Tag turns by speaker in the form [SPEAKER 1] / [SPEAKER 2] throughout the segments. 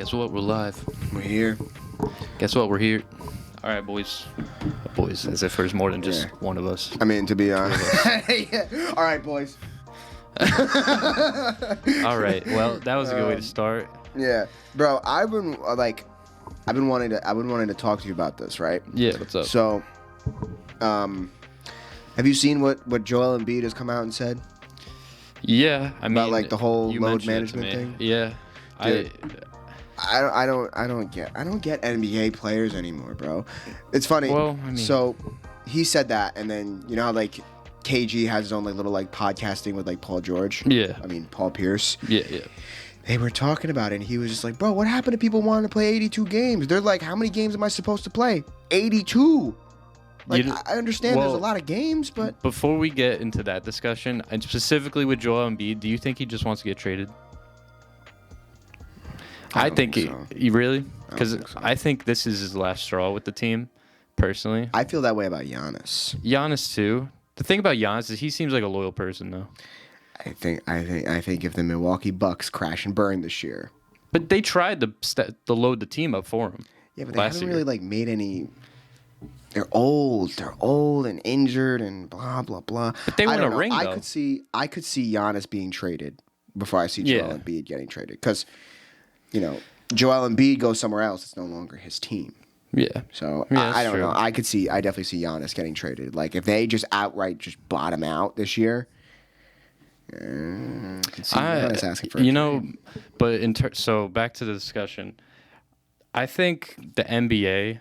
[SPEAKER 1] Guess what? We're live.
[SPEAKER 2] We're here.
[SPEAKER 1] Guess what? We're here. All right, boys. Boys, as if there's more than just one of us.
[SPEAKER 2] I mean, to be honest. Yeah. All right, boys.
[SPEAKER 1] All right. Well, that was a good way to start.
[SPEAKER 2] Yeah, bro. I've been wanting to talk to you about this, right?
[SPEAKER 1] Yeah. What's up?
[SPEAKER 2] So, have you seen what Joel Embiid has come out and said?
[SPEAKER 1] Yeah, I mean,
[SPEAKER 2] about like the whole
[SPEAKER 1] you
[SPEAKER 2] load
[SPEAKER 1] mentioned
[SPEAKER 2] management thing.
[SPEAKER 1] Yeah.
[SPEAKER 2] Dude, I don't get NBA players anymore, bro. It's funny.
[SPEAKER 1] Well, I mean,
[SPEAKER 2] so he said that, and then you know how like KG has his own like little like podcasting with like Paul George.
[SPEAKER 1] Yeah.
[SPEAKER 2] I mean Paul Pierce.
[SPEAKER 1] Yeah.
[SPEAKER 2] They were talking about it, and he was just like, bro, what happened to people wanting to play 82 games? They're like, how many games am I supposed to play? 82. Like, I understand there's a lot of games, but...
[SPEAKER 1] Before we get into that discussion, and specifically with Joel Embiid, do you think he just wants to get traded? I think he really? Because I think this is his last straw with the team, personally.
[SPEAKER 2] I feel that way about Giannis.
[SPEAKER 1] Giannis, too. The thing about Giannis is he seems like a loyal person, though.
[SPEAKER 2] I think if the Milwaukee Bucks crash and burn this year...
[SPEAKER 1] But they tried to load the team up for him.
[SPEAKER 2] Yeah, but they haven't really like made any... They're old and injured and blah blah blah.
[SPEAKER 1] But they won a ring, though.
[SPEAKER 2] I could see Giannis being traded before I see Joel Embiid getting traded, because you know Joel Embiid goes somewhere else. It's no longer his team.
[SPEAKER 1] Yeah.
[SPEAKER 2] So I don't know. I definitely see Giannis getting traded. Like if they just outright just bottom out this year. I can see Giannis asking for a trade.
[SPEAKER 1] But so back to the discussion. I think the NBA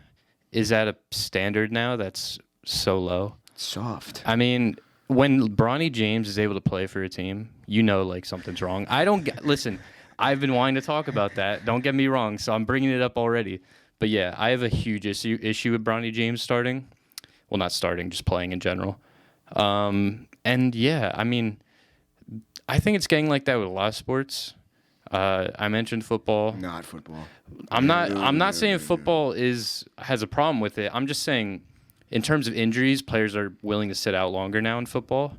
[SPEAKER 1] is at a standard now that's so low.
[SPEAKER 2] Soft.
[SPEAKER 1] I mean, when Bronny James is able to play for a team, you know, like something's wrong. Listen, I've been wanting to talk about that. Don't get me wrong. So I'm bringing it up already. But yeah, I have a huge issue with Bronny James starting. Well, not starting, just playing in general. And yeah, I mean, I think it's getting like that with a lot of sports. I mentioned football.
[SPEAKER 2] Not football.
[SPEAKER 1] I'm not saying football has a problem with it. I'm just saying, in terms of injuries, players are willing to sit out longer now in football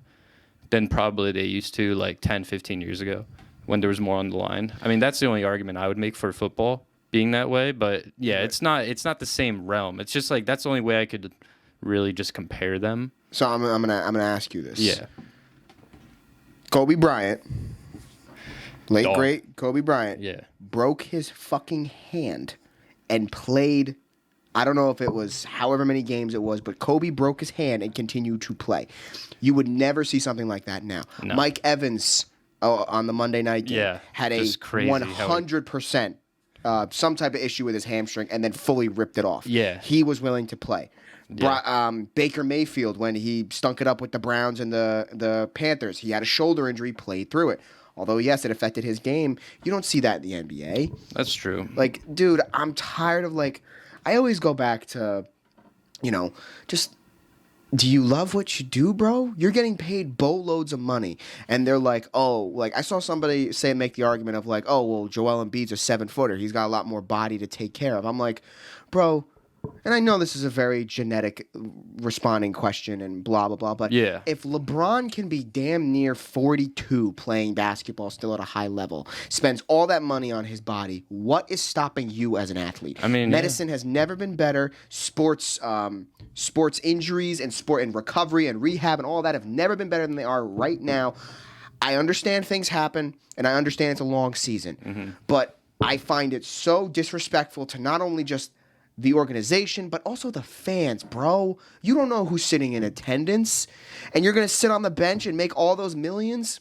[SPEAKER 1] than probably they used to like 10, 15 years ago when there was more on the line. I mean, that's the only argument I would make for football being that way. But yeah, it's not the same realm. It's just like that's the only way I could really just compare them.
[SPEAKER 2] So I'm gonna ask you this.
[SPEAKER 1] Yeah.
[SPEAKER 2] Kobe Bryant. Great Kobe Bryant broke his fucking hand and played, I don't know if it was however many games it was, but Kobe broke his hand and continued to play. You would never see something like that now. No. Mike Evans on the Monday night game had a 100% some type of issue with his hamstring and then fully ripped it off.
[SPEAKER 1] Yeah.
[SPEAKER 2] He was willing to play. Yeah. Baker Mayfield, when he stunk it up with the Browns and the Panthers, he had a shoulder injury, played through it. Although, yes, it affected his game. You don't see that in the NBA.
[SPEAKER 1] That's true.
[SPEAKER 2] Like, dude, I'm tired of, like, I always go back to, you know, just, do you love what you do, bro? You're getting paid boatloads of money. And they're like, oh, like, I saw somebody make the argument of, like, oh, well, Joel Embiid's a 7-footer. He's got a lot more body to take care of. I'm like, bro... And I know this is a very genetic responding question and blah, blah, blah. But if LeBron can be damn near 42 playing basketball still at a high level, spends all that money on his body, what is stopping you as an athlete? I mean, medicine has never been better. Sports injuries and recovery and rehab and all that have never been better than they are right now. I understand things happen, and I understand it's a long season. Mm-hmm. But I find it so disrespectful to not only just the organization, but also the fans, bro. You don't know who's sitting in attendance, and you're going to sit on the bench and make all those millions?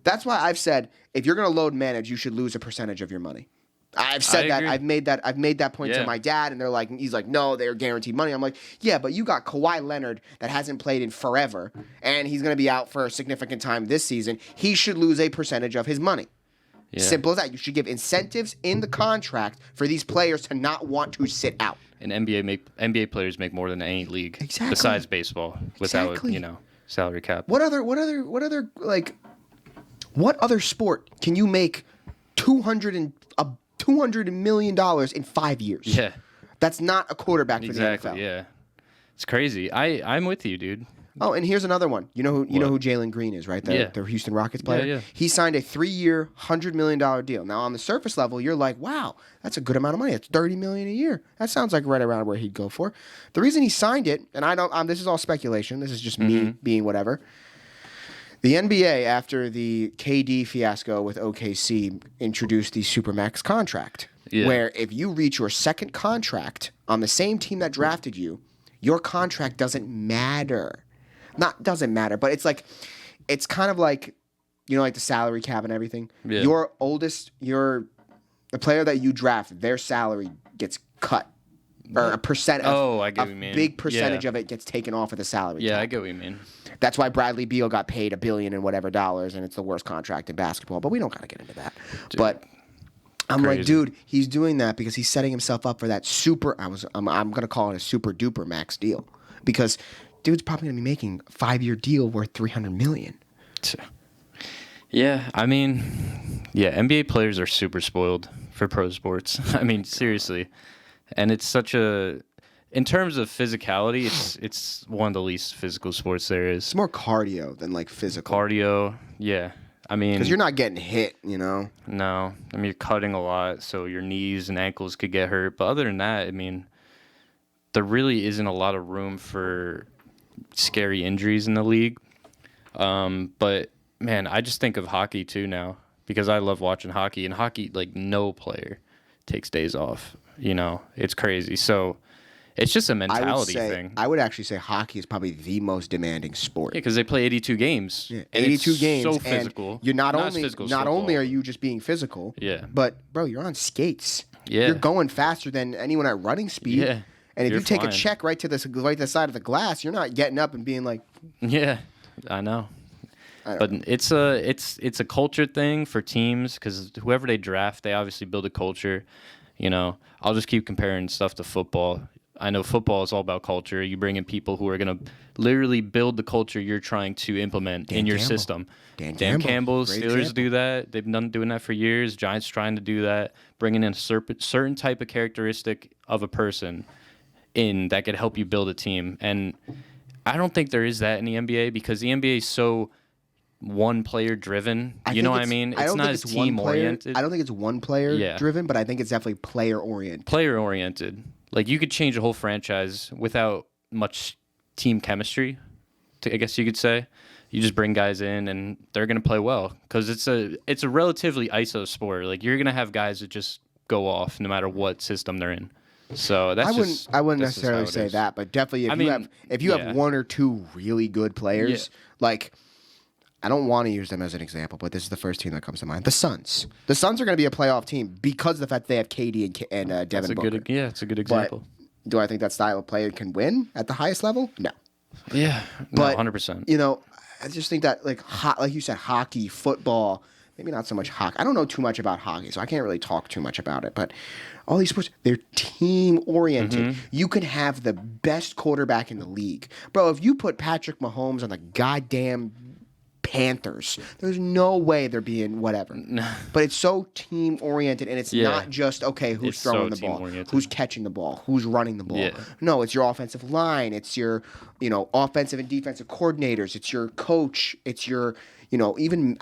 [SPEAKER 2] That's why I've said, if you're going to load manage, you should lose a percentage of your money. I've said that. I've made that point to my dad, and he's like, no, they're guaranteed money. I'm like, yeah, but you got Kawhi Leonard that hasn't played in forever, and he's going to be out for a significant time this season. He should lose a percentage of his money. Yeah. Simple as that. You should give incentives in the contract for these players to not want to sit out.
[SPEAKER 1] And NBA players make more than any league besides baseball without salary cap.
[SPEAKER 2] What other sport can you make $200 million in 5 years?
[SPEAKER 1] Yeah,
[SPEAKER 2] that's not a quarterback for the NFL.
[SPEAKER 1] Yeah, it's crazy. I'm with you, dude.
[SPEAKER 2] Oh, and here's another one. You know who Jalen Green is, right? The Houston Rockets player.
[SPEAKER 1] Yeah.
[SPEAKER 2] He signed a 3-year, $100 million deal. Now, on the surface level, you're like, wow, that's a good amount of money. It's $30 million a year. That sounds like right around where he'd go for. The reason he signed it, and I don't. This is all speculation. This is just me being whatever. The NBA, after the KD fiasco with OKC, introduced the Supermax contract, where if you reach your second contract on the same team that drafted you, your contract doesn't matter. Not doesn't matter, but it's kind of like, like the salary cap and everything. Yeah. The player that you draft, their salary gets cut. Or a percent of
[SPEAKER 1] I get what you mean.
[SPEAKER 2] Big percentage of it gets taken off of the salary cap.
[SPEAKER 1] I get what you mean.
[SPEAKER 2] That's why Bradley Beal got paid $1 billion and whatever dollars, and it's the worst contract in basketball. But we don't got to get into that. Dude, but I'm crazy. Like, dude, he's doing that because he's setting himself up for that I'm gonna call it a super duper max deal, because dude's probably gonna be making a 5-year deal worth $300 million.
[SPEAKER 1] Yeah, I mean, NBA players are super spoiled for pro sports. I mean, seriously. And it's in terms of physicality, it's one of the least physical sports there is.
[SPEAKER 2] It's more cardio than like physical.
[SPEAKER 1] Cardio, yeah. I mean,
[SPEAKER 2] because you're not getting hit, No.
[SPEAKER 1] I mean, you're cutting a lot, so your knees and ankles could get hurt. But other than that, I mean, there really isn't a lot of room for scary injuries in the league. But man, I just think of hockey too now, because I love watching hockey. And hockey, like, no player takes days off. It's crazy. So it's just a mentality thing.
[SPEAKER 2] I would actually say hockey is probably the most demanding sport.
[SPEAKER 1] Yeah, because they play 82 games.
[SPEAKER 2] Yeah, 82 games.
[SPEAKER 1] So physical.
[SPEAKER 2] You're not only are you just being physical.
[SPEAKER 1] Yeah.
[SPEAKER 2] But bro, you're on skates.
[SPEAKER 1] Yeah.
[SPEAKER 2] You're going faster than anyone at running speed.
[SPEAKER 1] Yeah.
[SPEAKER 2] And if you take
[SPEAKER 1] flying.
[SPEAKER 2] a check right to the side of the glass, you're not getting up and being like.
[SPEAKER 1] Yeah, I know. But it's a culture thing for teams, because whoever they draft, they obviously build a culture. I'll just keep comparing stuff to football. I know football is all about culture. You bring in people who are going to literally build the culture you're trying to implement in your system. Dan Campbell, Steelers do that. They've been doing that for years. Giants trying to do that, bringing in a certain type of characteristic of a person in that could help you build a team. And I don't think there is that in the NBA, because the NBA is so one player driven. You know what I mean? It's not as team oriented.
[SPEAKER 2] I don't think it's one player driven, but I think it's definitely player oriented.
[SPEAKER 1] Player oriented. Like, you could change a whole franchise without much team chemistry, I guess you could say. You just bring guys in and they're going to play well, because it's a relatively ISO sport. Like, you're going to have guys that just go off no matter what system they're in. So
[SPEAKER 2] I wouldn't necessarily say that, but definitely if you have one or two really good players, like, I don't want to use them as an example, but this is the first team that comes to mind. The Suns. The Suns are going to be a playoff team because of the fact they have KD and Devin Booker.
[SPEAKER 1] It's a good example.
[SPEAKER 2] But do I think that style of player can win at the highest level? No.
[SPEAKER 1] Yeah, but 100%.
[SPEAKER 2] I just think that, like you said, hockey, football, maybe not so much hockey. I don't know too much about hockey, so I can't really talk too much about it. But all these sports, they're team-oriented. Mm-hmm. You can have the best quarterback in the league. Bro, if you put Patrick Mahomes on the goddamn Panthers, there's no way they're being whatever. But it's so team oriented, and it's not just who's throwing the ball, who's catching the ball, who's running the ball. Yeah. No, it's your offensive line, it's your offensive and defensive coordinators, it's your coach, it's your I even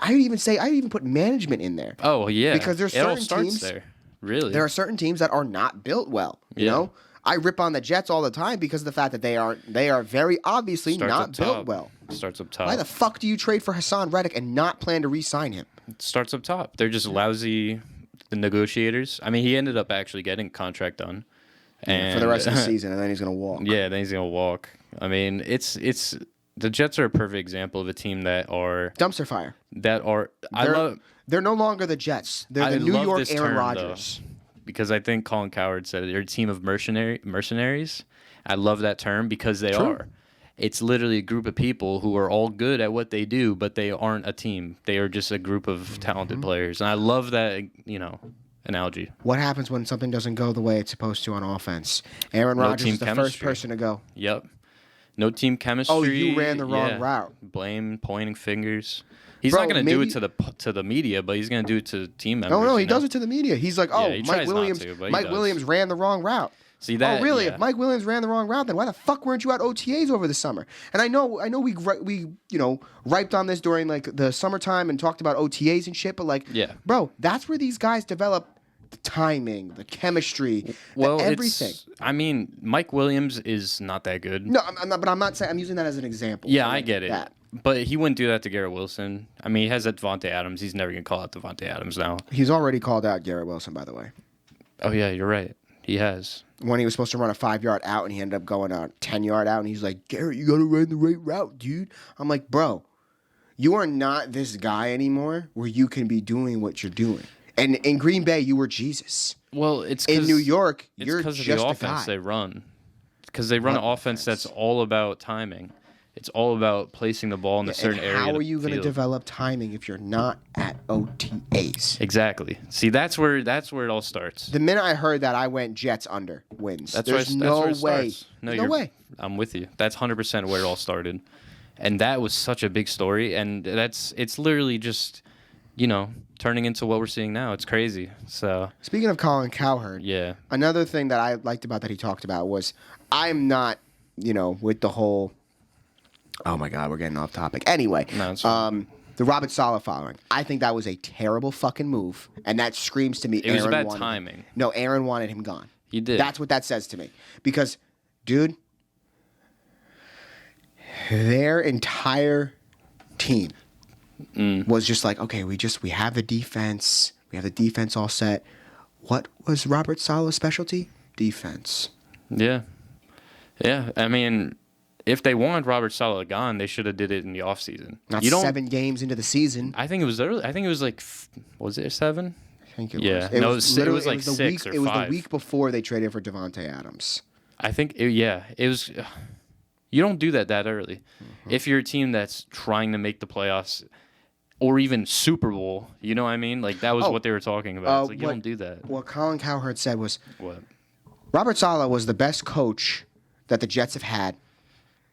[SPEAKER 2] put management in there.
[SPEAKER 1] Oh yeah,
[SPEAKER 2] because there's certain
[SPEAKER 1] it all starts
[SPEAKER 2] teams
[SPEAKER 1] there. Really,
[SPEAKER 2] there are certain teams that are not built well. You know. I rip on the Jets all the time because of the fact that they are very obviously not built well.
[SPEAKER 1] Starts up top.
[SPEAKER 2] Why the fuck do you trade for Hassan Reddick and not plan to re-sign him?
[SPEAKER 1] It starts up top. They're just lousy negotiators. I mean, he ended up actually getting a contract done. And
[SPEAKER 2] for the rest of the season, and then he's going to walk.
[SPEAKER 1] Yeah, then he's going to walk. I mean, it's the Jets are a perfect example of a team that are
[SPEAKER 2] dumpster fire.
[SPEAKER 1] They're
[SPEAKER 2] no longer the Jets. They're the New York Aaron Rodgers.
[SPEAKER 1] Because I think Colin Cowherd said they're a team of mercenaries. I love that term because they are. It's literally a group of people who are all good at what they do, but they aren't a team. They are just a group of talented players. And I love that, analogy.
[SPEAKER 2] What happens when something doesn't go the way it's supposed to on offense? Aaron Rodgers is the first person to go.
[SPEAKER 1] Yep. No team chemistry.
[SPEAKER 2] Oh, you ran the wrong route.
[SPEAKER 1] Blame, pointing fingers. He's not going to do it to the media, but he's going to do it to team members.
[SPEAKER 2] No, he does it to the media. He's like, Mike Williams ran the wrong route.
[SPEAKER 1] See that?
[SPEAKER 2] Oh, really?
[SPEAKER 1] Yeah.
[SPEAKER 2] If Mike Williams ran the wrong route, then why the fuck weren't you at OTAs over the summer? And I know we riped on this during like the summertime and talked about OTAs and shit, but like,
[SPEAKER 1] Yeah.
[SPEAKER 2] bro, that's where these guys develop the timing, the chemistry,
[SPEAKER 1] Well,
[SPEAKER 2] everything.
[SPEAKER 1] I mean, Mike Williams is not that good.
[SPEAKER 2] No, I'm not. But I'm not saying. I'm using that as an example.
[SPEAKER 1] Yeah,
[SPEAKER 2] for,
[SPEAKER 1] I
[SPEAKER 2] like,
[SPEAKER 1] get it.
[SPEAKER 2] that.
[SPEAKER 1] But he wouldn't do that to Garrett Wilson. I mean, he has that Devontae Adams. He's never gonna call out Devontae Adams now.
[SPEAKER 2] He's already called out Garrett Wilson, by the way.
[SPEAKER 1] Oh yeah, you're right. He has.
[SPEAKER 2] When he was supposed to run a 5-yard out and he ended up going a 10-yard out, and he's like, Garrett, you gotta run the right route, dude. I'm like, bro, you are not this guy anymore where you can be doing what you're doing. And in Green Bay, you were Jesus.
[SPEAKER 1] Well, it's
[SPEAKER 2] in New York,
[SPEAKER 1] it's
[SPEAKER 2] you're
[SPEAKER 1] because
[SPEAKER 2] just
[SPEAKER 1] of the
[SPEAKER 2] a
[SPEAKER 1] offense
[SPEAKER 2] guy.
[SPEAKER 1] they run. Because they run an offense that's all about timing. It's all about placing the ball in a certain area.
[SPEAKER 2] How
[SPEAKER 1] of
[SPEAKER 2] are
[SPEAKER 1] the
[SPEAKER 2] you going to
[SPEAKER 1] field.
[SPEAKER 2] develop timing if you're not at OTAs?
[SPEAKER 1] Exactly. See, that's where it all starts.
[SPEAKER 2] The minute I heard that, I went Jets under wins. There's
[SPEAKER 1] where
[SPEAKER 2] no
[SPEAKER 1] it
[SPEAKER 2] way.
[SPEAKER 1] starts.
[SPEAKER 2] No way.
[SPEAKER 1] I'm with you. That's 100% where it all started, and that was such a big story. And it's literally just, turning into what we're seeing now. It's crazy. So
[SPEAKER 2] Speaking of Colin Cowherd,
[SPEAKER 1] yeah,
[SPEAKER 2] another thing that I liked about that he talked about was I'm not, with the whole. Oh my God, we're getting off topic. Anyway,
[SPEAKER 1] No, it's fine.
[SPEAKER 2] the Robert Saleh following. I think that was a terrible fucking move, and that screams to me.
[SPEAKER 1] It was
[SPEAKER 2] Aaron
[SPEAKER 1] bad
[SPEAKER 2] wanted
[SPEAKER 1] timing.
[SPEAKER 2] Him. No, Aaron wanted him gone.
[SPEAKER 1] He did.
[SPEAKER 2] That's what that says to me. Because, dude, their entire team was just like, okay, we have the defense. We have the defense all set. What was Robert Saleh's specialty? Defense.
[SPEAKER 1] Yeah. Yeah. I mean, if they wanted Robert Saleh gone, they should have did it in the offseason.
[SPEAKER 2] Not 7 games into the season.
[SPEAKER 1] I think it was early. I think it was like, was it 7?
[SPEAKER 2] I think it
[SPEAKER 1] Yeah.
[SPEAKER 2] was. It
[SPEAKER 1] No,
[SPEAKER 2] was
[SPEAKER 1] it was
[SPEAKER 2] literally-
[SPEAKER 1] like
[SPEAKER 2] the
[SPEAKER 1] 6
[SPEAKER 2] week,
[SPEAKER 1] or
[SPEAKER 2] It was
[SPEAKER 1] 5.
[SPEAKER 2] the week before they traded for Devontae Adams.
[SPEAKER 1] I think, it was. You don't do that early.
[SPEAKER 2] Mm-hmm.
[SPEAKER 1] If you're a team that's trying to make the playoffs or even Super Bowl, you know what I mean? Like, that was what they were talking about. It's like, you don't do that.
[SPEAKER 2] What Colin Cowherd said was,
[SPEAKER 1] What?
[SPEAKER 2] Robert Saleh was the best coach that the Jets have had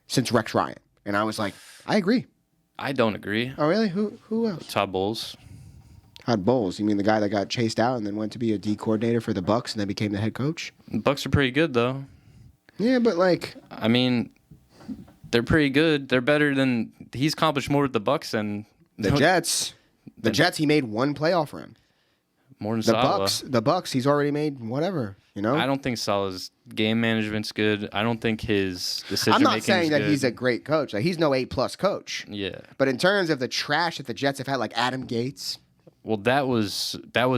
[SPEAKER 2] since Rex Ryan. And I was like, I agree.
[SPEAKER 1] I don't agree.
[SPEAKER 2] Oh, really? Who else?
[SPEAKER 1] Todd Bowles.
[SPEAKER 2] Todd Bowles. You mean the guy that got chased out and then went to be a D coordinator for the Bucks and then became the head coach?
[SPEAKER 1] The Bucks are pretty good, though.
[SPEAKER 2] Yeah, but like,
[SPEAKER 1] I mean, they're pretty good. They're better than he's accomplished more with the Bucks than
[SPEAKER 2] the Jets. The Jets, he made one playoff run.
[SPEAKER 1] more than
[SPEAKER 2] The
[SPEAKER 1] Saleh.
[SPEAKER 2] The Bucks, he's already made whatever.
[SPEAKER 1] I don't think Saleh's game management's good. I don't think his decision
[SPEAKER 2] I'm
[SPEAKER 1] making
[SPEAKER 2] not saying
[SPEAKER 1] is
[SPEAKER 2] that
[SPEAKER 1] good.
[SPEAKER 2] he's a great coach. Like, he's no A+ coach.
[SPEAKER 1] Yeah.
[SPEAKER 2] But in terms of the trash that the Jets have had, like Adam Gates,
[SPEAKER 1] Well, that was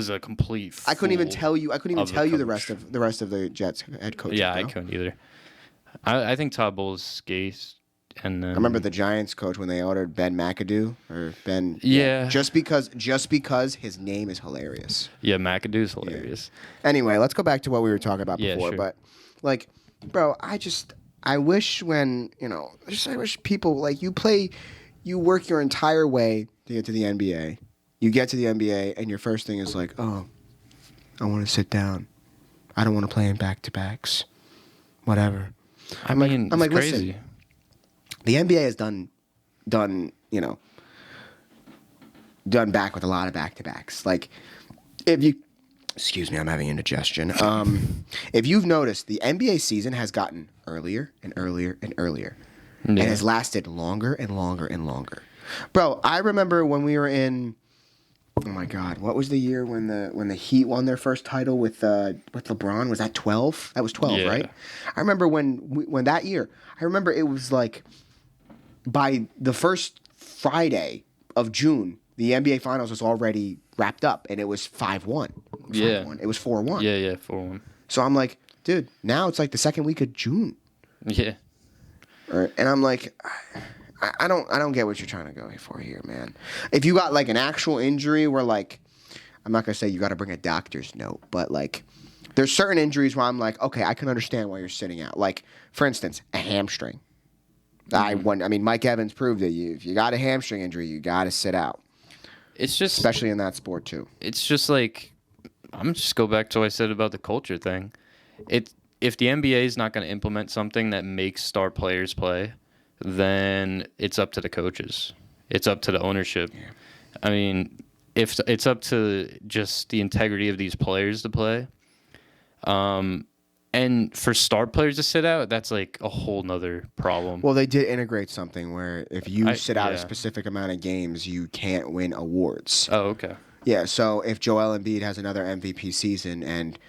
[SPEAKER 1] a complete.
[SPEAKER 2] I couldn't even
[SPEAKER 1] fool
[SPEAKER 2] tell you. I couldn't even
[SPEAKER 1] of the
[SPEAKER 2] tell you the
[SPEAKER 1] coach.
[SPEAKER 2] rest of the Jets head coach.
[SPEAKER 1] Yeah, I couldn't either. I think Todd Bowles is Gase, and then
[SPEAKER 2] I remember the Giants coach when they ordered Ben McAdoo or Ben.
[SPEAKER 1] Yeah.
[SPEAKER 2] Just because his name is hilarious.
[SPEAKER 1] Yeah, McAdoo's hilarious.
[SPEAKER 2] Anyway, let's go back to what we were talking about
[SPEAKER 1] Yeah,
[SPEAKER 2] before.
[SPEAKER 1] sure.
[SPEAKER 2] But like, bro, I wish when I wish people like you work your entire way to get to the NBA. You get to the NBA and your first thing is like, oh, I want to sit down. I don't want to play in back-to-backs. Whatever.
[SPEAKER 1] I'm
[SPEAKER 2] like,
[SPEAKER 1] it's
[SPEAKER 2] listen,
[SPEAKER 1] crazy.
[SPEAKER 2] The NBA has done back with a lot of back-to-backs. Like, excuse me, I'm having indigestion. If you've noticed, the NBA season has gotten earlier and earlier and earlier, and has lasted longer and longer and longer. Bro, I remember when we were in. Oh my God! What was the year when the Heat won their first title with LeBron? Was that 12? That was 12,
[SPEAKER 1] Yeah.
[SPEAKER 2] right? I remember when that year. I remember it was like by the first Friday of June, the NBA Finals was already wrapped up, and it was 5-1.
[SPEAKER 1] Yeah.
[SPEAKER 2] It was 4-1.
[SPEAKER 1] Yeah, 4-1.
[SPEAKER 2] So I'm like, dude, now it's like the second week of June,
[SPEAKER 1] Yeah.
[SPEAKER 2] and I'm like. I don't get what you're trying to go for here, man. If you got like an actual injury where like, I'm not gonna say you got to bring a doctor's note, but like, there's certain injuries where I'm like, okay, I can understand why you're sitting out. Like, for instance, a hamstring. I mean, Mike Evans proved that if you got a hamstring injury, you got to sit out,
[SPEAKER 1] It's just
[SPEAKER 2] especially in that sport too.
[SPEAKER 1] It's just like I'm just go back to what I said about the culture thing. If the NBA is not going to implement something that makes star players play, then it's up to the coaches. It's up to the ownership. Yeah. I mean, if it's up to just the integrity of these players to play, And for star players to sit out, that's like a whole nother problem.
[SPEAKER 2] Well, they did integrate something where if you sit out a
[SPEAKER 1] yeah.
[SPEAKER 2] specific amount of games, you can't win awards.
[SPEAKER 1] Oh, okay.
[SPEAKER 2] Yeah, so if Joel Embiid has another MVP season and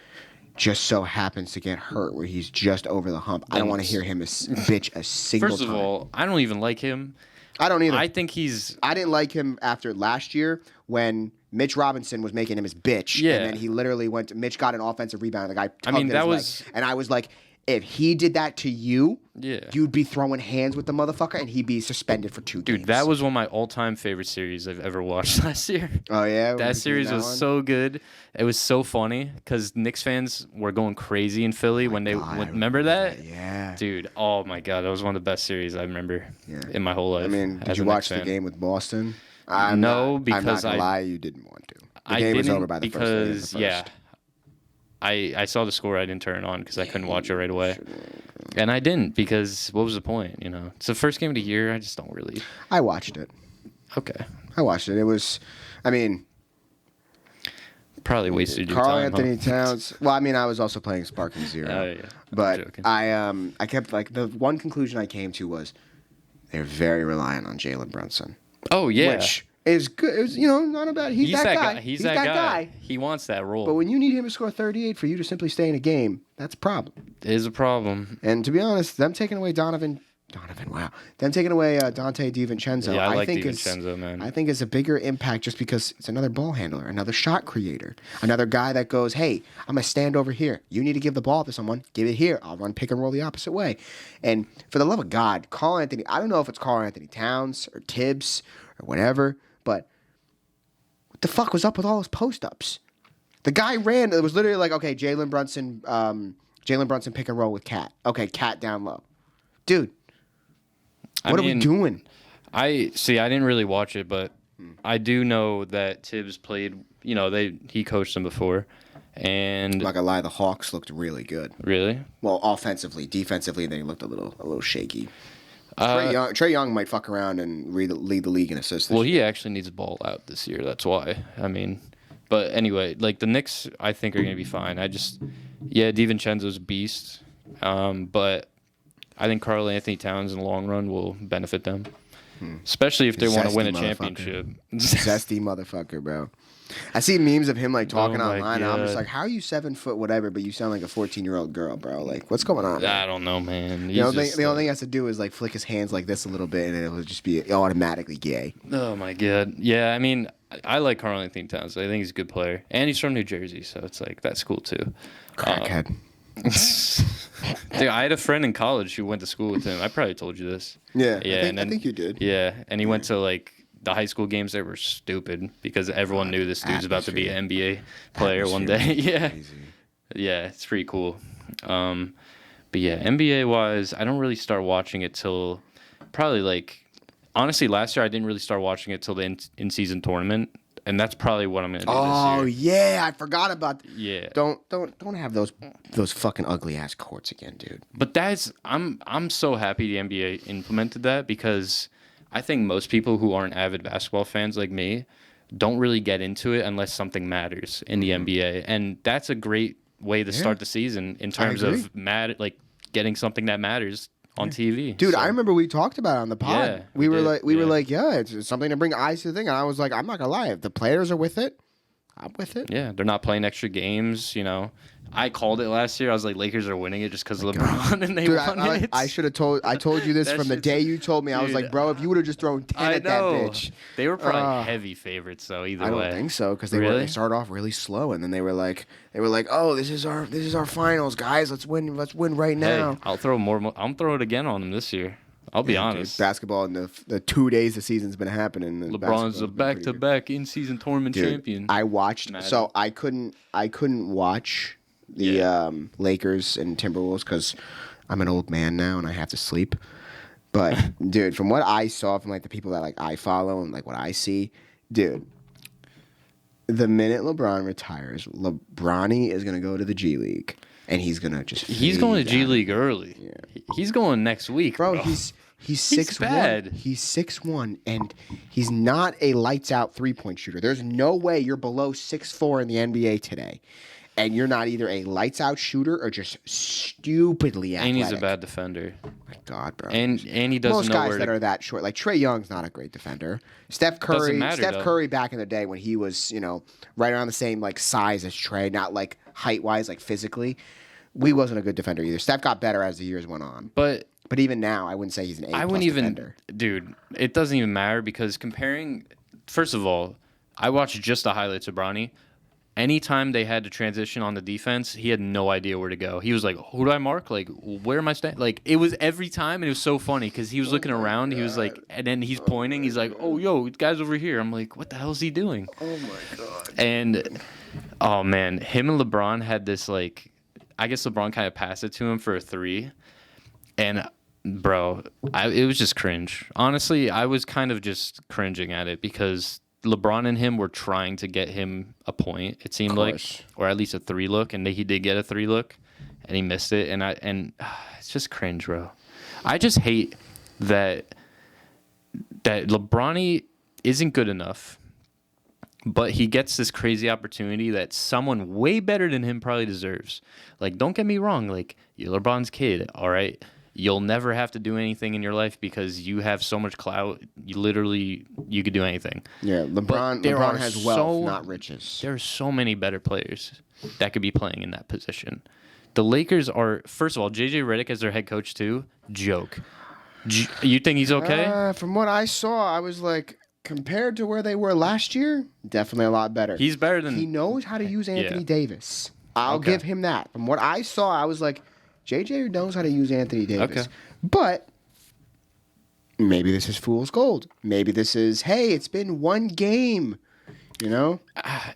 [SPEAKER 2] just so happens to get hurt where he's just over the hump, I don't want to hear him bitch a single time.
[SPEAKER 1] First of all, I don't even like him.
[SPEAKER 2] I don't either.
[SPEAKER 1] I think he's...
[SPEAKER 2] I didn't like him after last year when Mitch Robinson was making him his bitch.
[SPEAKER 1] Yeah.
[SPEAKER 2] And then he literally went to... Mitch got an offensive rebound. The guy tugged at
[SPEAKER 1] that
[SPEAKER 2] his
[SPEAKER 1] was...
[SPEAKER 2] leg. And I was like, if he did that to you,
[SPEAKER 1] Yeah.
[SPEAKER 2] you'd be throwing hands with the motherfucker and he'd be suspended for 2 games.
[SPEAKER 1] Dude, that was one of my all-time favorite series I've ever watched last year.
[SPEAKER 2] Oh, yeah?
[SPEAKER 1] That series was so good. It was so funny because Knicks fans were going crazy in Philly when they remember that?
[SPEAKER 2] Yeah.
[SPEAKER 1] Dude, oh my God, that was one of the best series I remember in my whole life.
[SPEAKER 2] I mean, did you watch the game with Boston?
[SPEAKER 1] No,
[SPEAKER 2] I'm not
[SPEAKER 1] because
[SPEAKER 2] gonna lie, you didn't want to. The game was over by the first.
[SPEAKER 1] Yeah, I saw the score. I didn't turn it on because I couldn't watch it right away. And I didn't because what was the point? You know, it's the first game of the year. I just don't really.
[SPEAKER 2] I watched it.
[SPEAKER 1] Okay.
[SPEAKER 2] I watched it. It was, I mean,
[SPEAKER 1] probably wasted your
[SPEAKER 2] Carl
[SPEAKER 1] time.
[SPEAKER 2] Anthony Towns. Well, I mean, I was also playing Sparking Zero.
[SPEAKER 1] Oh yeah.
[SPEAKER 2] But I kept like the one conclusion I came to was they're very reliant on Jalen Brunson.
[SPEAKER 1] Oh yeah.
[SPEAKER 2] Which is good. It was, not a bad. He's that guy.
[SPEAKER 1] He's that guy. He wants that role.
[SPEAKER 2] But when you need him to score 38 for you to simply stay in a game, that's a problem.
[SPEAKER 1] It is a problem.
[SPEAKER 2] And to be honest, them taking away Donovan, wow. Them taking away Dante DiVincenzo.
[SPEAKER 1] Yeah, I think
[SPEAKER 2] DiVincenzo,
[SPEAKER 1] man.
[SPEAKER 2] I think is a bigger impact just because it's another ball handler, another shot creator, another guy that goes, hey, I'm going to stand over here. You need to give the ball to someone. Give it here. I'll run pick and roll the opposite way. And for the love of God, Carl Anthony, I don't know if it's Carl Anthony Towns or Tibbs or whatever, but what the fuck was up with all those post-ups? The guy ran. It was literally like, okay, Jalen Brunson pick and roll with Cat. Okay, Cat down low. Dude. What are we doing?
[SPEAKER 1] I didn't really watch it, but I do know that Tibbs played. He coached them before, and
[SPEAKER 2] I'm not gonna lie, the Hawks looked really good.
[SPEAKER 1] Really?
[SPEAKER 2] Well, offensively, defensively, they looked a little shaky. Trae Young might fuck around and lead the league in assists.
[SPEAKER 1] Well, he actually needs a ball out this year. That's why. I mean, but anyway, like the Knicks, I think are gonna be fine. DiVincenzo's a beast, but I think Karl Anthony Towns in the long run will benefit them, especially if they want to win a championship.
[SPEAKER 2] Zesty motherfucker, bro. I see memes of him like talking online.
[SPEAKER 1] God.
[SPEAKER 2] And I'm just like, how are you 7 foot whatever, but you sound like a 14-year-old girl, bro? Like, what's going on?
[SPEAKER 1] I don't know, man.
[SPEAKER 2] The only thing he has to do is like flick his hands like this a little bit, and it'll just be automatically gay.
[SPEAKER 1] Oh my God. Yeah, I mean, I like Karl Anthony Towns. I think he's a good player, and he's from New Jersey, so it's like that's cool too.
[SPEAKER 2] Crackhead.
[SPEAKER 1] Dude, I had a friend in college who went to school with him. I probably told you this.
[SPEAKER 2] Yeah, I think you did.
[SPEAKER 1] Yeah, and he went to like the high school games that were stupid because everyone knew this dude's about to be an NBA player one day. Yeah, yeah, it's pretty cool. But yeah, NBA wise, I don't really start watching it till probably like honestly last year I didn't really start watching it till the in season tournament. And that's probably what I'm gonna do this year.
[SPEAKER 2] Oh yeah, I forgot about.
[SPEAKER 1] Yeah.
[SPEAKER 2] Don't have those fucking ugly ass courts again, dude.
[SPEAKER 1] But I'm so happy the NBA implemented that because I think most people who aren't avid basketball fans like me don't really get into it unless something matters in the NBA, and that's a great way to start the season in terms of getting something that matters on TV.
[SPEAKER 2] Dude, I remember we talked about it on the pod.
[SPEAKER 1] Yeah,
[SPEAKER 2] we were like, it's something to bring eyes to the thing. And I was like, I'm not gonna lie, if the players are with it, I'm with it.
[SPEAKER 1] Yeah, they're not playing extra games, I called it last year. I was like, Lakers are winning it just because of LeBron, and they won it.
[SPEAKER 2] I should have told you this from the day you told me. I was like, bro, if you would have just thrown 10 at that bitch.
[SPEAKER 1] They were probably heavy favorites, though. Either way,
[SPEAKER 2] I don't think so because they started off really slow, and then they were like, oh, this is our finals, guys. Let's win right now.
[SPEAKER 1] Hey, I'll throw more. I'm throwing it again on them this year. I'll be honest.
[SPEAKER 2] Dude, basketball in the 2 days the season's been happening.
[SPEAKER 1] LeBron's a back-to-back in-season tournament champion.
[SPEAKER 2] I watched, so I couldn't watch the Lakers and Timberwolves because I'm an old man now and I have to sleep. But dude, from what I saw from like the people that like I follow and like what I see, dude, the minute LeBron retires, LeBronny is gonna go to the G League. And he's gonna he's
[SPEAKER 1] going to G League early. Yeah. He's going next week, bro.
[SPEAKER 2] He's 6'1". He's 6'1", and he's not a lights out 3-point shooter. There's no way you're below 6'4" in the NBA today. and you're not either a lights out shooter or just stupidly athletic.
[SPEAKER 1] And he's a bad defender.
[SPEAKER 2] My God, bro.
[SPEAKER 1] And he doesn't
[SPEAKER 2] Most
[SPEAKER 1] know
[SPEAKER 2] guys
[SPEAKER 1] where
[SPEAKER 2] that are that short, like Trae Young's not a great defender. Steph Curry,
[SPEAKER 1] matter,
[SPEAKER 2] Curry back in the day when he was, right around the same like size as Trae, not like height wise, like physically, he wasn't a good defender either. Steph got better as the years went on. But even now, I wouldn't say he's an A+ defender.
[SPEAKER 1] Dude, it doesn't even matter because comparing, first of all, I watched just the highlights of Bronny. Anytime they had to transition on the defense, he had no idea where to go. He was like, who do I mark? Like, where am I standing? Like, it was every time, and it was so funny because he was looking around. He was like, and then he's pointing. He's like, oh, yo, guy's over here. I'm like, what the hell is he doing?
[SPEAKER 2] Oh, my God.
[SPEAKER 1] And, oh, man, him and LeBron had this, like, I guess LeBron kind of passed it to him for a 3. And, bro, it was just cringe. Honestly, I was kind of just cringing at it because LeBron and him were trying to get him a point, it seemed like, or at least a 3 look, and he did get a 3 look, and he missed it, and it's just cringe, bro. I just hate that LeBron isn't good enough, but he gets this crazy opportunity that someone way better than him probably deserves. Like, don't get me wrong, like, you're LeBron's kid, all right? You'll never have to do anything in your life because you have so much clout. You could do anything.
[SPEAKER 2] Yeah, LeBron has wealth, not riches.
[SPEAKER 1] There are so many better players that could be playing in that position. The Lakers are, first of all, JJ Redick as their head coach too. Joke. You think he's okay?
[SPEAKER 2] From what I saw, I was like, compared to where they were last year, definitely a lot better.
[SPEAKER 1] He's better than...
[SPEAKER 2] He knows how to use Anthony Davis. I'll give him that. From what I saw, I was like, JJ knows how to use Anthony Davis.
[SPEAKER 1] Okay.
[SPEAKER 2] But maybe this is fool's gold. Maybe this is, hey, it's been one game.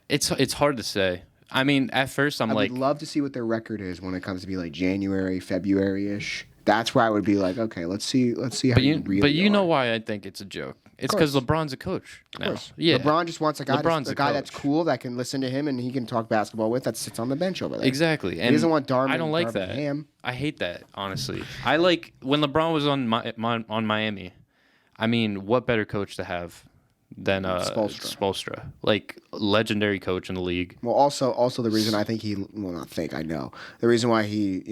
[SPEAKER 1] It's hard to say. I mean, at first I would
[SPEAKER 2] love to see what their record is when it comes to be like January, February-ish. That's where I would be like, okay, let's see how you really
[SPEAKER 1] But you know why I think it's a joke. It's because LeBron's a coach now. Yeah.
[SPEAKER 2] LeBron just wants a guy that's cool, that can listen to him and he can talk basketball with, that sits on the bench over there.
[SPEAKER 1] Exactly.
[SPEAKER 2] He doesn't want Darvin.
[SPEAKER 1] I don't like that.
[SPEAKER 2] Ham.
[SPEAKER 1] I hate that, honestly. I like when LeBron was on Miami. I mean, what better coach to have than Spoelstra? Like, legendary coach in the league.
[SPEAKER 2] Well, also the reason I think I know. The reason why he,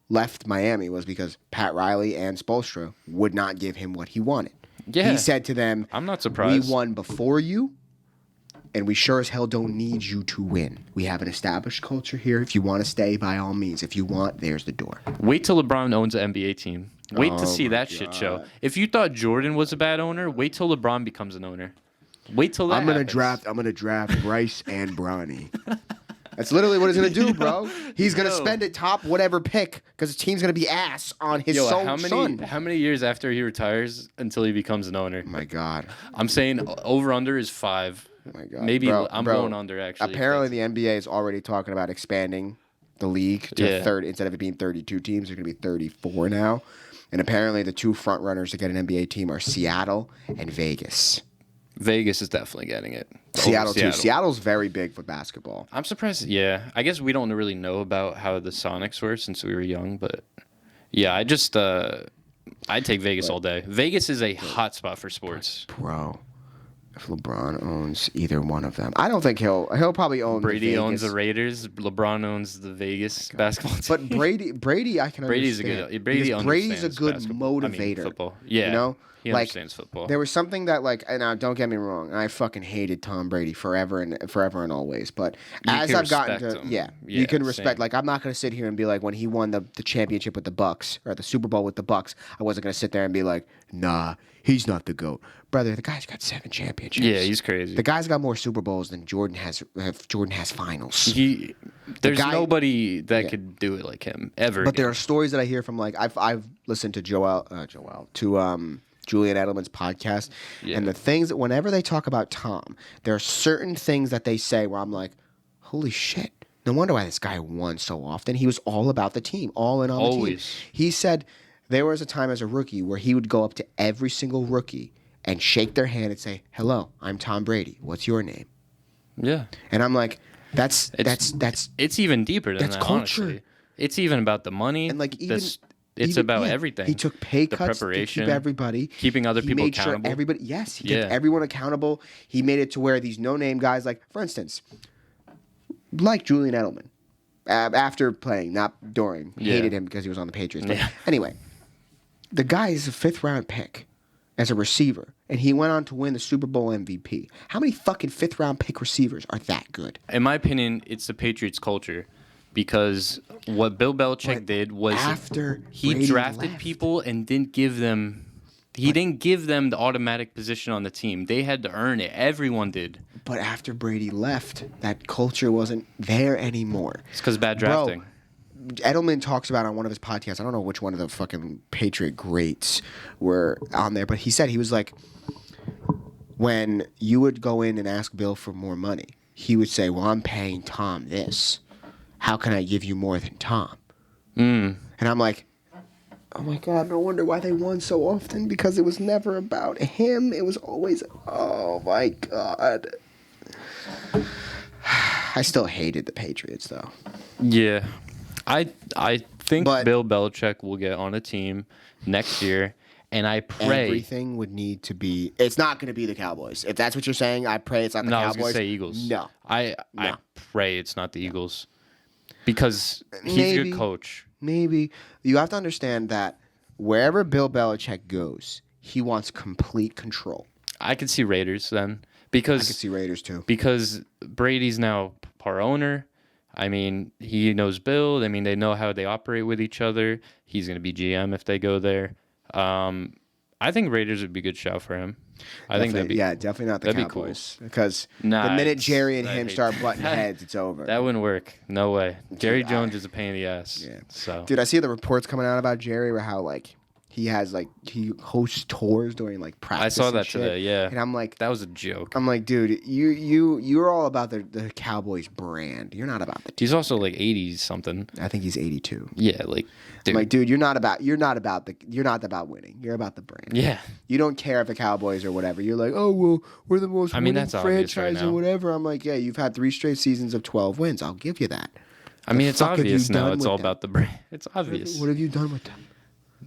[SPEAKER 2] left Miami was because Pat Riley and Spoelstra would not give him what he wanted.
[SPEAKER 1] Yeah.
[SPEAKER 2] He said to them,
[SPEAKER 1] I'm not surprised.
[SPEAKER 2] We won before you, and we sure as hell don't need you to win. We have an established culture here. If you want to stay, by all means. If you want, there's the door.
[SPEAKER 1] Wait till LeBron owns an NBA team. Wait to see that shit show. If you thought Jordan was a bad owner, wait till LeBron becomes an owner. Wait till that happens.
[SPEAKER 2] I'm gonna draft Bryce and Bronny. That's literally what he's gonna do, bro. He's gonna spend it top whatever pick because the team's gonna be ass on his son.
[SPEAKER 1] How many years after he retires until he becomes an owner?
[SPEAKER 2] Oh my God.
[SPEAKER 1] I'm saying over under is 5.
[SPEAKER 2] Oh my God.
[SPEAKER 1] Maybe I'm going under actually.
[SPEAKER 2] Apparently the NBA is already talking about expanding the league to 30 instead of it being 32 teams. They're gonna be 34 now. And apparently the 2 front runners to get an NBA team are Seattle and Vegas.
[SPEAKER 1] Vegas is definitely getting it.
[SPEAKER 2] Seattle too. Seattle's very big for basketball.
[SPEAKER 1] I'm surprised. Yeah, I guess we don't really know about how the Sonics were since we were young, but yeah, I'd take Vegas all day. Vegas is a hot spot for sports,
[SPEAKER 2] bro. If LeBron owns either one of them, I don't think he'll probably own.
[SPEAKER 1] Brady owns the Raiders. LeBron owns the Vegas basketball team.
[SPEAKER 2] But Brady, I can understand. Brady's a good motivator.
[SPEAKER 1] Football. Yeah, he understands football.
[SPEAKER 2] There was something that, like, and now don't get me wrong, I fucking hated Tom Brady forever and always. But as I've gotten to, you can respect. Same. Like, I'm not gonna sit here and be like, when he won the championship with the Bucks or the Super Bowl with the Bucks, I wasn't gonna sit there and be like, nah, he's not the GOAT. Brother, the guy's got 7 championships.
[SPEAKER 1] Yeah, he's crazy.
[SPEAKER 2] The guy's got more Super Bowls than Jordan has. Jordan has finals.
[SPEAKER 1] There's nobody that could do it like him ever.
[SPEAKER 2] But there are stories that I hear from, like, I've listened to Julian Edelman's podcast, and the things that whenever they talk about Tom, there are certain things that they say where I'm like, holy shit. No wonder why this guy won so often. He was all about the team, all in on the team. He said there was a time as a rookie where he would go up to every single rookie and shake their hand and say, hello, I'm Tom Brady. What's your name?
[SPEAKER 1] Yeah.
[SPEAKER 2] And I'm like, that's
[SPEAKER 1] it's even deeper than that, culture. Honestly. It's even about the money. And like it's about everything.
[SPEAKER 2] He took pay cuts to keep everybody.
[SPEAKER 1] Keeping other people accountable.
[SPEAKER 2] He kept everyone accountable. He made it to where these no-name guys, like, for instance, like Julian Edelman, After playing, not during. Hated him because he was on the Patriots. But anyway, the guy is a 5th-round pick as a receiver, and he went on to win the Super Bowl MVP. How many fucking 5th-round pick receivers are that good?
[SPEAKER 1] In my opinion, it's the Patriots culture. Because what Bill Belichick did was he drafted people and didn't give them the automatic position on the team. They had to earn it. Everyone did.
[SPEAKER 2] But after Brady left, that culture wasn't there anymore.
[SPEAKER 1] It's because bad drafting.
[SPEAKER 2] Bro, Edelman talks about on one of his podcasts, I don't know which one of the fucking Patriot greats were on there, but he said, he was like, when you would go in and ask Bill for more money, he would say, well, I'm paying Tom this. How can I give you more than Tom? And I'm like, oh my God, no wonder why they won so often, because it was never about him. It was always, oh my God. I still hated the Patriots, though.
[SPEAKER 1] Yeah. I think Bill Belichick will get on a team next year, and I pray
[SPEAKER 2] everything would need to be. It's not going to be the Cowboys. If that's what you're saying, I pray it's not the Cowboys.
[SPEAKER 1] I was going to say Eagles.
[SPEAKER 2] No.
[SPEAKER 1] I pray it's not the Eagles. Because he's a good coach.
[SPEAKER 2] Maybe. You have to understand that wherever Bill Belichick goes, he wants complete control.
[SPEAKER 1] I could see Raiders then.
[SPEAKER 2] I could see Raiders too.
[SPEAKER 1] Because Brady's now part owner. I mean, he knows Bill. I mean, they know how they operate with each other. He's going to be GM if they go there. I think Raiders would be a good shout for him. I think that'd be
[SPEAKER 2] definitely not the Cowboys. Cool. Because the minute Jerry and him start butting heads, it's over.
[SPEAKER 1] That wouldn't work. No way. Jerry Jones is a pain in the ass. Yeah. So,
[SPEAKER 2] dude, I see the reports coming out about Jerry where how he hosts tours during practice.
[SPEAKER 1] I saw that today. Yeah,
[SPEAKER 2] and I'm like,
[SPEAKER 1] that was a joke.
[SPEAKER 2] I'm like, dude, you're all about the Cowboys brand. You're not about the team.
[SPEAKER 1] He's also 80 something.
[SPEAKER 2] I think he's 82.
[SPEAKER 1] Yeah,
[SPEAKER 2] dude, you're not about winning. You're about the brand.
[SPEAKER 1] Yeah,
[SPEAKER 2] you don't care if the Cowboys or whatever. You're like, oh well, we're the most winning franchise or whatever. I'm like, yeah, you've had 3 straight seasons of 12 wins. I'll give you that.
[SPEAKER 1] I mean, it's obvious now. It's all about the brand. It's obvious.
[SPEAKER 2] What have you done with them?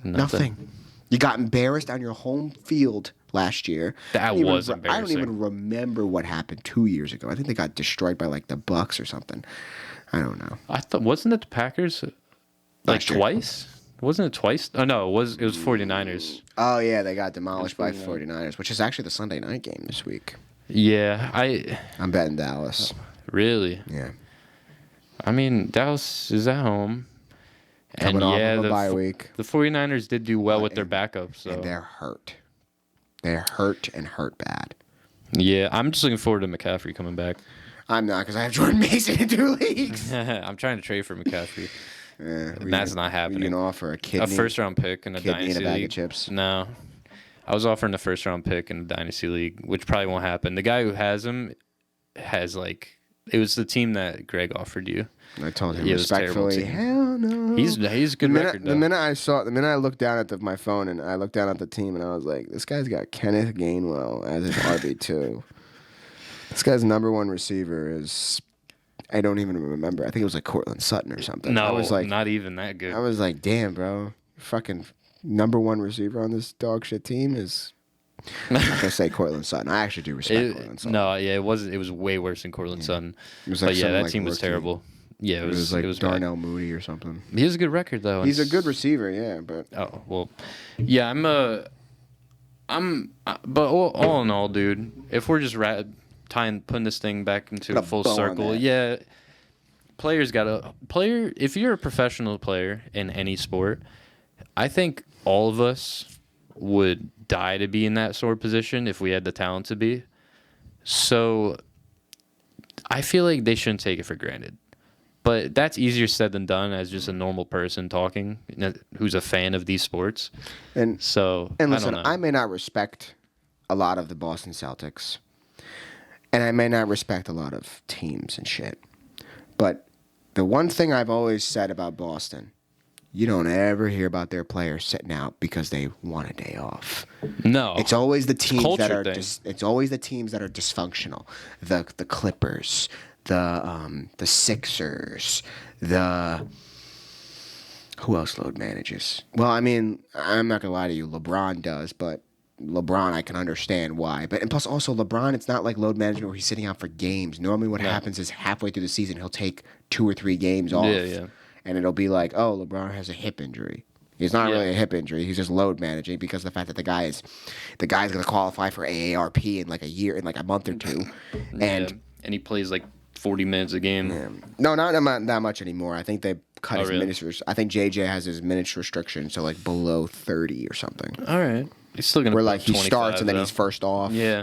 [SPEAKER 2] Nothing. You got embarrassed on your home field last year.
[SPEAKER 1] That was embarrassing.
[SPEAKER 2] I don't even remember what happened 2 years ago. I think they got destroyed by the Bucks or something. I don't know.
[SPEAKER 1] I thought wasn't it the Packers twice? Wasn't it twice? Oh no, it was 49ers.
[SPEAKER 2] Oh yeah, they got demolished by 49ers, which is actually the Sunday night game this week.
[SPEAKER 1] Yeah,
[SPEAKER 2] I'm betting Dallas.
[SPEAKER 1] Really?
[SPEAKER 2] Yeah.
[SPEAKER 1] I mean, Dallas is at home.
[SPEAKER 2] Coming off of a bye week.
[SPEAKER 1] The 49ers did do well with their backup. So.
[SPEAKER 2] And they're hurt. They're hurt and hurt bad.
[SPEAKER 1] Yeah, I'm just looking forward to McCaffrey coming back.
[SPEAKER 2] I'm not, because I have Jordan Mason in 2 leagues.
[SPEAKER 1] I'm trying to trade for McCaffrey.
[SPEAKER 2] And
[SPEAKER 1] that's not happening.
[SPEAKER 2] You can offer a
[SPEAKER 1] first-round pick in a dynasty
[SPEAKER 2] and a bag
[SPEAKER 1] league.
[SPEAKER 2] Of chips.
[SPEAKER 1] No. I was offering a first-round pick in a dynasty league, which probably won't happen. The guy who has him has it was the team that Greg offered you.
[SPEAKER 2] I told him respectfully, hell no.
[SPEAKER 1] He's a good record, though.
[SPEAKER 2] The minute I looked down at my phone and I looked down at the team and I was like, this guy's got Kenneth Gainwell as his RB2. This guy's number 1 receiver is, I don't even remember. I think it was Cortland Sutton or something.
[SPEAKER 1] No,
[SPEAKER 2] I was
[SPEAKER 1] not even that good.
[SPEAKER 2] I was like, damn, bro. Fucking number 1 receiver on this dog shit team is... I'm not gonna say Cortland Sutton. I actually do respect Cortland Sutton.
[SPEAKER 1] No, yeah, it was way worse than Cortland Sutton.
[SPEAKER 2] It was
[SPEAKER 1] that team was terrible. Yeah, it was
[SPEAKER 2] Darnell Mooney or something.
[SPEAKER 1] He has a good record though.
[SPEAKER 2] He's a good receiver, yeah, but
[SPEAKER 1] yeah, but all in all, dude, if we're just putting this thing back into a full circle, yeah, if you're a professional player in any sport, I think all of us would die to be in that sort of position if we had the talent to be. So I feel like they shouldn't take it for granted. But that's easier said than done as just a normal person talking who's a fan of these sports. And listen,
[SPEAKER 2] I don't know. I may not respect a lot of the Boston Celtics. And I may not respect a lot of teams and shit. But the one thing I've always said about Boston, you don't ever hear about their players sitting out because they want a day off.
[SPEAKER 1] No,
[SPEAKER 2] it's always the teams that are it's always the teams that are dysfunctional. The Clippers, the Sixers, who else load manages? Well, I mean, I'm not gonna lie to you, LeBron does, but LeBron, I can understand why. And plus also LeBron, it's not like load management where he's sitting out for games. Normally what happens is halfway through the season, he'll take 2 or 3 games off.
[SPEAKER 1] Yeah.
[SPEAKER 2] And it'll be like, oh, LeBron has a hip injury. It's not really a hip injury. He's just load managing because of the fact that the guy's going to qualify for AARP in like a year, in like a month or 2. And
[SPEAKER 1] he plays like 40 minutes a game.
[SPEAKER 2] Yeah. No, not that much anymore. I think they cut his minutes. I think JJ has his minutes restriction, so like below 30 or something.
[SPEAKER 1] All right. He's still going to
[SPEAKER 2] where like he starts and then he's first off.
[SPEAKER 1] Yeah.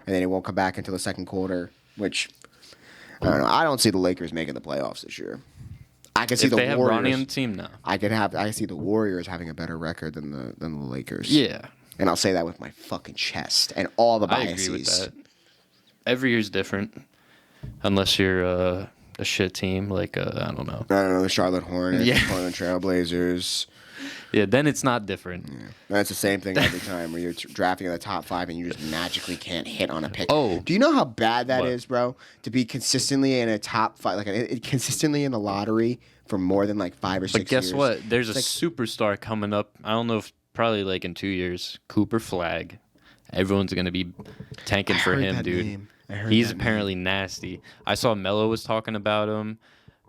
[SPEAKER 2] And then he won't come back until the second quarter, which I don't know. I don't see the Lakers making the playoffs this year. I can see the Warriors. If they have Ronnie
[SPEAKER 1] on the team now.
[SPEAKER 2] I see the Warriors having a better record than the Lakers.
[SPEAKER 1] Yeah.
[SPEAKER 2] And I'll say that with my fucking chest and all the biases.
[SPEAKER 1] I agree with that. Every year's different. Unless you're a shit team, like, I don't know.
[SPEAKER 2] The Charlotte Hornets, the Portland Trailblazers.
[SPEAKER 1] Yeah, then it's not different.
[SPEAKER 2] Yeah. That's the same thing every time where you're drafting in the top 5 and you just magically can't hit on a pick.
[SPEAKER 1] Oh.
[SPEAKER 2] Do you know how bad that is, bro? To be consistently in a top 5, like consistently in the lottery for more than like 5 or 6 years.
[SPEAKER 1] But guess what? There's a superstar coming up. I don't know if probably like in 2 years. Cooper Flagg. Everyone's going to be tanking for him, dude. He's apparently nasty. I saw Melo was talking about him.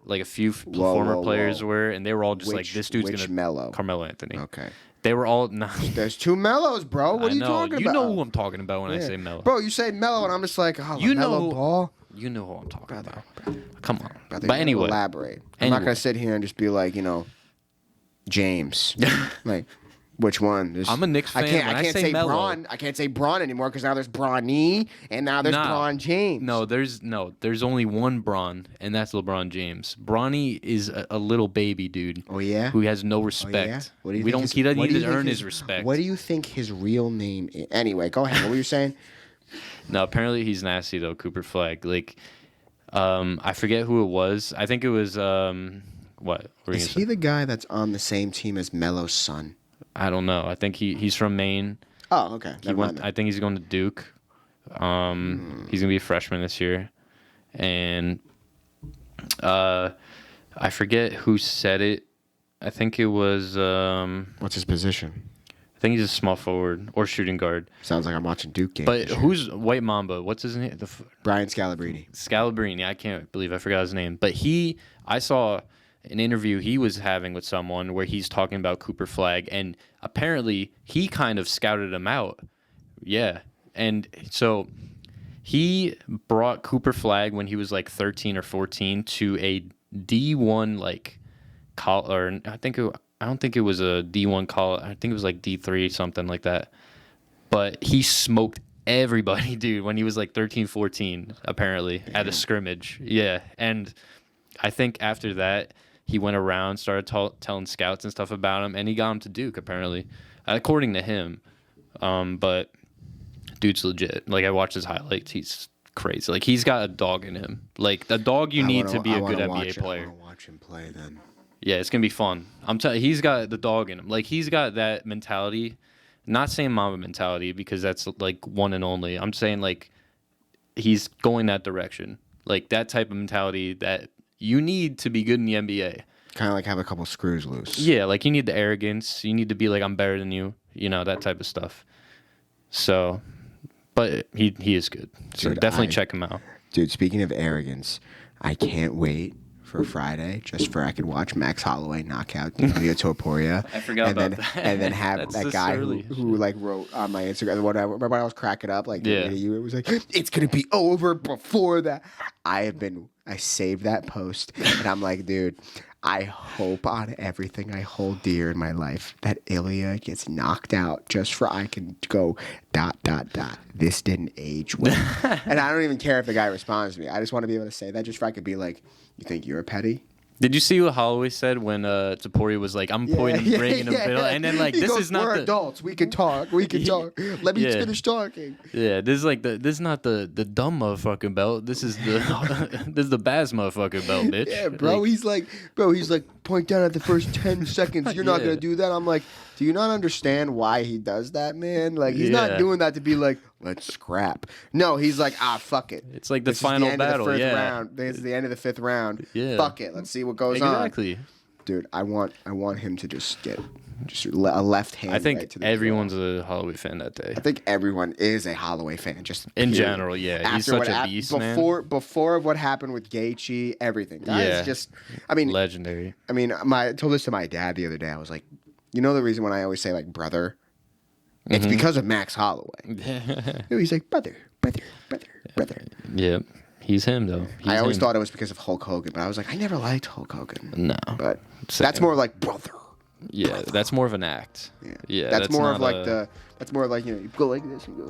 [SPEAKER 1] Like a few former players were, and they were all just like, "This dude's gonna."
[SPEAKER 2] Melo?
[SPEAKER 1] Carmelo Anthony.
[SPEAKER 2] Okay.
[SPEAKER 1] They were all.
[SPEAKER 2] There's 2 Melos, bro. What are you talking about?
[SPEAKER 1] You know who I'm talking about when I say Melo.
[SPEAKER 2] Bro, you say Melo, and I'm just like, oh,
[SPEAKER 1] you
[SPEAKER 2] Melo Ball.
[SPEAKER 1] You know who I'm talking about. Come on,
[SPEAKER 2] brother,
[SPEAKER 1] but anyway,
[SPEAKER 2] elaborate. I'm not gonna sit here and just be like, James, like. Which one?
[SPEAKER 1] I'm a Knicks fan.
[SPEAKER 2] I can't say
[SPEAKER 1] Melo.
[SPEAKER 2] Braun. I can't say Braun anymore because now there's Bronny and now there's Bron James.
[SPEAKER 1] There's only one Braun, and that's LeBron James. Bronny is a little baby dude.
[SPEAKER 2] Oh yeah,
[SPEAKER 1] who has no respect.
[SPEAKER 2] Oh, yeah? He doesn't need to earn his respect. What do you think his real name is? Anyway, go ahead. What were you saying?
[SPEAKER 1] No, apparently he's nasty though. Cooper Flagg. Like, I forget who it was. I think it was what?
[SPEAKER 2] Is he the guy that's on the same team as Melo's son?
[SPEAKER 1] I don't know. I think he's from Maine.
[SPEAKER 2] Oh, okay.
[SPEAKER 1] I think he's going to Duke. He's going to be a freshman this year. And I forget who said it. I think it was...
[SPEAKER 2] what's his position?
[SPEAKER 1] I think he's a small forward or shooting guard.
[SPEAKER 2] Sounds like I'm watching Duke games.
[SPEAKER 1] But who's White Mamba? What's his name?
[SPEAKER 2] Brian Scalabrine.
[SPEAKER 1] Scalabrine. I can't believe I forgot his name. But I saw... an interview he was having with someone where he's talking about Cooper Flagg, and apparently he kind of scouted him out. Yeah. And so he brought Cooper Flagg when he was like 13 or 14 to a D1 like or I don't think it was a D1 college. I think it was like D3 something like that. But he smoked everybody, dude, when he was like 13, 14 apparently at a scrimmage. Yeah. And I think after that he went around, started telling scouts and stuff about him, and he got him to Duke, apparently, according to him. But dude's legit. Like, I watched his highlights. He's crazy. Like, he's got a dog in him. Like, the dog you need to be a good NBA player.
[SPEAKER 2] I want to watch him play then.
[SPEAKER 1] Yeah, it's going to be fun. I'm telling you, he's got the dog in him. Like, he's got that mentality. Not saying Mamba mentality, because that's, like, one and only. I'm saying, like, he's going that direction. Like, that type of mentality that you need to be good in the NBA.
[SPEAKER 2] Kind of like have a couple screws loose.
[SPEAKER 1] Yeah, like you need the arrogance. You need to be like, I'm better than you. That type of stuff. So, but he is good. So dude, definitely check him out.
[SPEAKER 2] Dude, speaking of arrogance, I can't wait for Friday just for I could watch Max Holloway knock out Ilya Topuria.
[SPEAKER 1] I forgot about that.
[SPEAKER 2] And then have that guy who like wrote on my Instagram, whatever. Remember I was cracking up? Like,
[SPEAKER 1] yeah.
[SPEAKER 2] It was like, it's going to be over before that. I saved that post and I'm like, dude, I hope on everything I hold dear in my life that Ilya gets knocked out just for I can go ... This didn't age well. And I don't even care if the guy responds to me. I just want to be able to say that just for I could be like, you think you're petty?
[SPEAKER 1] Did you see what Holloway said when Topuria was like, I'm pointing bringing him Bill? And then like,
[SPEAKER 2] he
[SPEAKER 1] this
[SPEAKER 2] goes,
[SPEAKER 1] is not
[SPEAKER 2] we're adults. We can talk. Let me finish talking.
[SPEAKER 1] Yeah, this is like this is not the dumb motherfucking belt. This is the Baz motherfucking belt, bitch.
[SPEAKER 2] Yeah, bro. He's like, point down at the first 10 seconds. You're not gonna do that. I'm like, do you not understand why he does that, man? Like, he's not doing that to be like, let's scrap. No, he's like, fuck it.
[SPEAKER 1] It's like the final battle.
[SPEAKER 2] Round. This is the end of the 5th round.
[SPEAKER 1] Yeah.
[SPEAKER 2] Fuck it. Let's see what goes on.
[SPEAKER 1] Exactly.
[SPEAKER 2] dude, I want him to just get just a left hand.
[SPEAKER 1] I think
[SPEAKER 2] right to the
[SPEAKER 1] everyone's
[SPEAKER 2] jaw.
[SPEAKER 1] a Holloway fan that day.
[SPEAKER 2] I think everyone is a Holloway fan, just
[SPEAKER 1] In
[SPEAKER 2] period.
[SPEAKER 1] general, yeah. He's such a beast, man.
[SPEAKER 2] Before what happened with Gaethje, everything. That
[SPEAKER 1] Yeah.
[SPEAKER 2] is just, I mean,
[SPEAKER 1] Legendary.
[SPEAKER 2] I told this to my dad the other day. I was like, you know the reason when I always say like brother, it's because of Max Holloway. He's like brother.
[SPEAKER 1] Yeah. He's him, though.
[SPEAKER 2] I always thought it was because of Hulk Hogan, but I was like, I never liked Hulk Hogan.
[SPEAKER 1] No.
[SPEAKER 2] But
[SPEAKER 1] Same.
[SPEAKER 2] that's more like brother.
[SPEAKER 1] Yeah,
[SPEAKER 2] brother.
[SPEAKER 1] that's more of an act. Yeah,
[SPEAKER 2] that's more of like
[SPEAKER 1] a...
[SPEAKER 2] that's more like, you know, you go like this and go.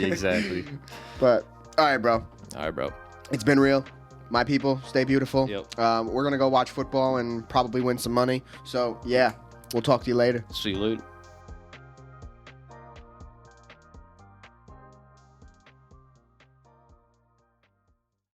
[SPEAKER 1] Exactly.
[SPEAKER 2] But all right, bro.
[SPEAKER 1] All right, bro.
[SPEAKER 2] It's been real. My people, stay beautiful.
[SPEAKER 1] Yep.
[SPEAKER 2] We're gonna go watch football and probably win some money. So yeah, we'll talk to you later.
[SPEAKER 1] See you later.